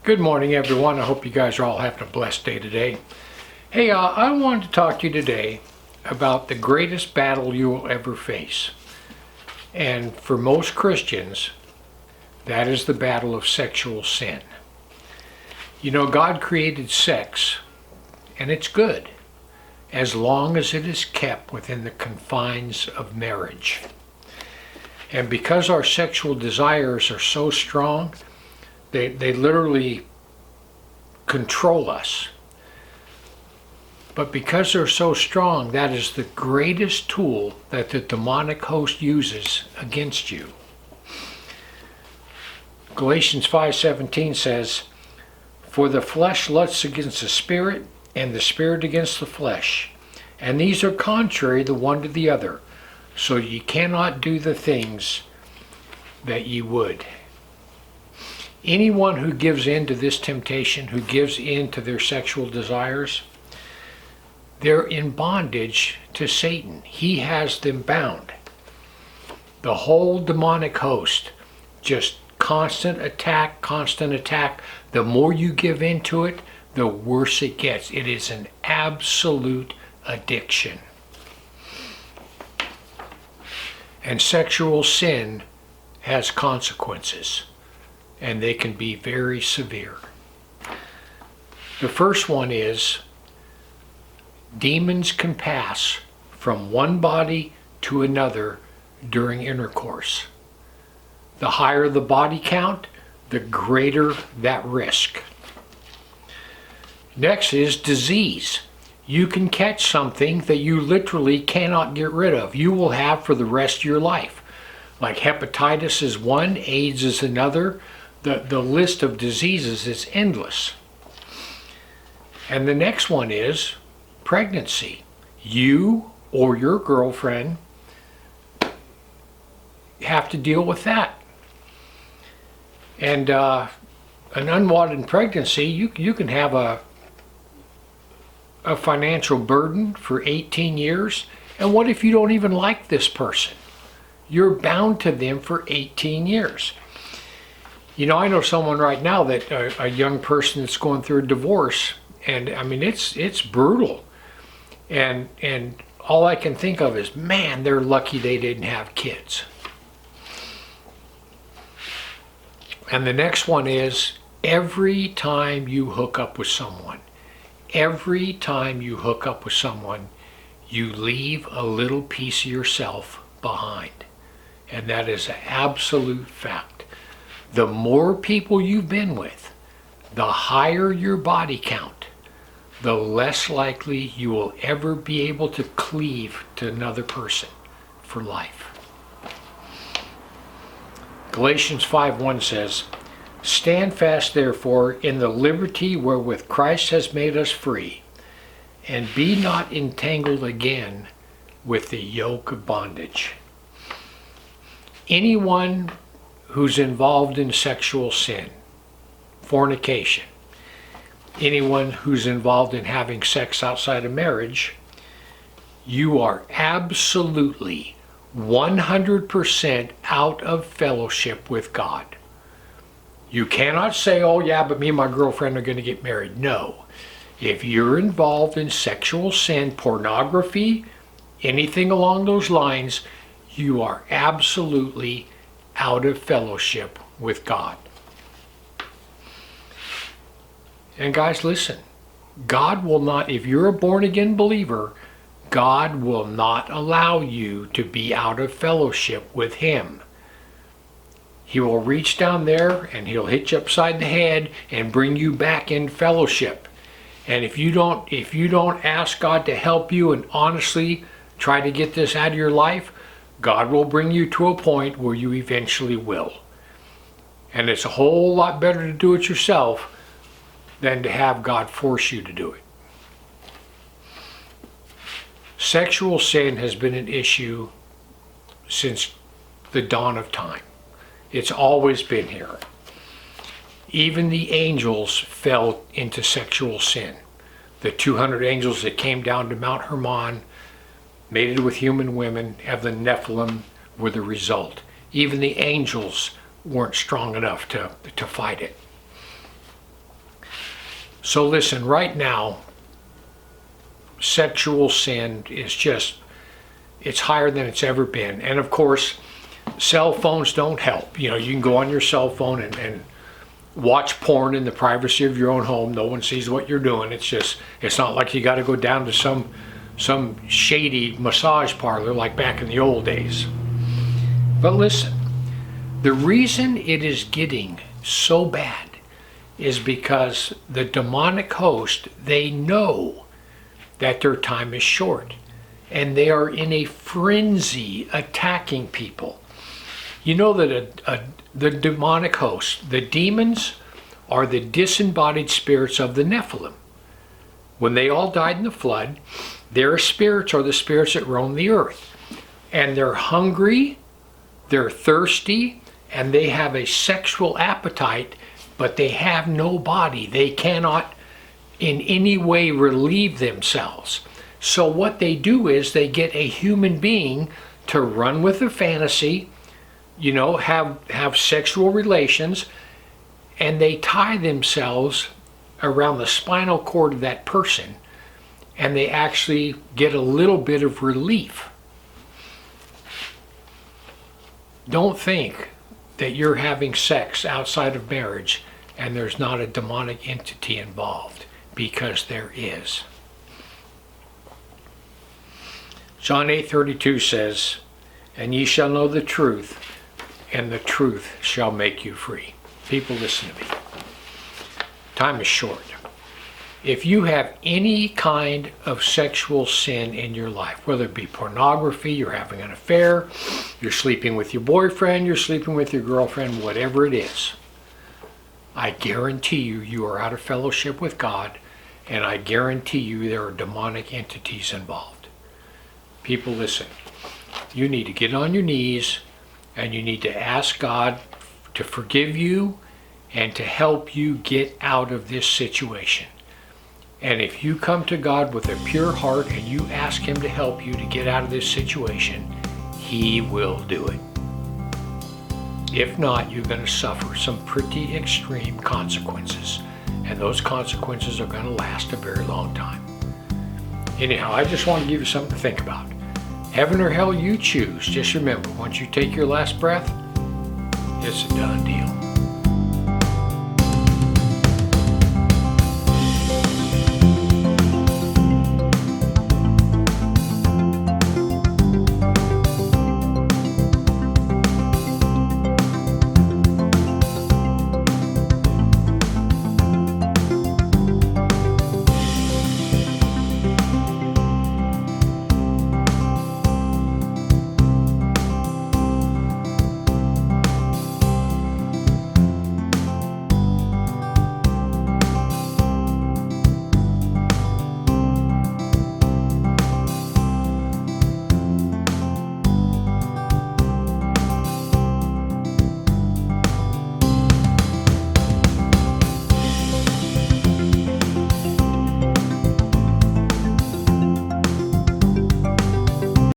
Good morning, everyone. I hope you guys are all having a blessed day today. Hey, I wanted to talk to you today about the greatest battle you will ever face. And for most Christians, that is the battle of sexual sin. You know, God created sex, and it's good, as long as it is kept within the confines of marriage. And because our sexual desires are so strong, they literally control us. But because they're so strong, that is the greatest tool that the demonic host uses against you. Galatians 5:17 says, "For the flesh lusts against the spirit, and the spirit against the flesh. And these are contrary the one to the other, so ye cannot do the things that ye would." Anyone who gives in to this temptation, who gives in to their sexual desires, they're in bondage to Satan. He has them bound. The whole demonic host, just constant attack, constant attack. The more you give into it, the worse it gets. It is an absolute addiction. And sexual sin has consequences, and they can be very severe. The first one is demons can pass from one body to another during intercourse. The higher the body count, the greater that risk. Next is disease. You can catch something that you literally cannot get rid of. You will have for the rest of your life. Like hepatitis is one, AIDS is another. The list of diseases is endless. And the next one is pregnancy. You or your girlfriend have to deal with that. And an unwanted pregnancy, you can have a financial burden for 18 years. And what if you don't even like this person? You're bound to them for 18 years. You know, I know someone right now that a young person that's going through a divorce, and I mean it's brutal. And all I can think of is, man, they're lucky they didn't have kids. And the next one is every time you hook up with someone, you leave a little piece of yourself behind. And that is an absolute fact. The more people you've been with, the higher your body count, the less likely you will ever be able to cleave to another person for life. Galatians 5:1 says, "Stand fast therefore in the liberty wherewith Christ has made us free, and be not entangled again with the yoke of bondage." Anyone who's involved in sexual sin, fornication, anyone who's involved in having sex outside of marriage, you are absolutely 100% out of fellowship with God. You cannot say, "Oh yeah, but me and my girlfriend are going to get married." No. If you're involved in sexual sin, pornography, anything along those lines, you are absolutely out of fellowship with God. And guys, listen, God will not, if you're a born again believer, God will not allow you to be out of fellowship with Him. He will reach down there and He'll hit you upside the head and bring you back in fellowship. And if you don't ask God to help you and honestly try to get this out of your life, God will bring you to a point where you eventually will. And it's a whole lot better to do it yourself than to have God force you to do it. Sexual sin has been an issue since the dawn of time. It's always been here. Even the angels fell into sexual sin. The 200 angels that came down to Mount Hermon, mated with human women, of the Nephilim, were the result. Even the angels weren't strong enough to fight it. So listen, right now, sexual sin is just, it's higher than it's ever been. And of course, cell phones don't help. You know, you can go on your cell phone and watch porn in the privacy of your own home. No one sees what you're doing. It's not like you got to go down to some shady massage parlor like back in the old days. But listen, the reason it is getting so bad is because the demonic host, they know that their time is short, and they are in a frenzy attacking people. You know that the demonic host, the demons, are the disembodied spirits of the Nephilim. When they all died in the flood, their spirits are the spirits that roam the earth. And they're hungry, they're thirsty, and they have a sexual appetite, but they have no body. They cannot in any way relieve themselves. So what they do is they get a human being to run with a fantasy, you know, have sexual relations, and they tie themselves around the spinal cord of that person, and they actually get a little bit of relief. Don't think that you're having sex outside of marriage and there's not a demonic entity involved, because there is. John 8:32 says, "And ye shall know the truth, and the truth shall make you free." People, listen to me. Time is short. If you have any kind of sexual sin in your life, whether it be pornography, you're having an affair, you're sleeping with your boyfriend, you're sleeping with your girlfriend, whatever it is, I guarantee you, you are out of fellowship with God, and I guarantee you there are demonic entities involved. People, listen. You need to get on your knees, and you need to ask God to forgive you and to help you get out of this situation. And if you come to God with a pure heart and you ask Him to help you to get out of this situation, He will do it. If not, you're going to suffer some pretty extreme consequences. And those consequences are going to last a very long time. Anyhow, I just want to give you something to think about. Heaven or hell, you choose. Just remember, once you take your last breath, it's a done deal.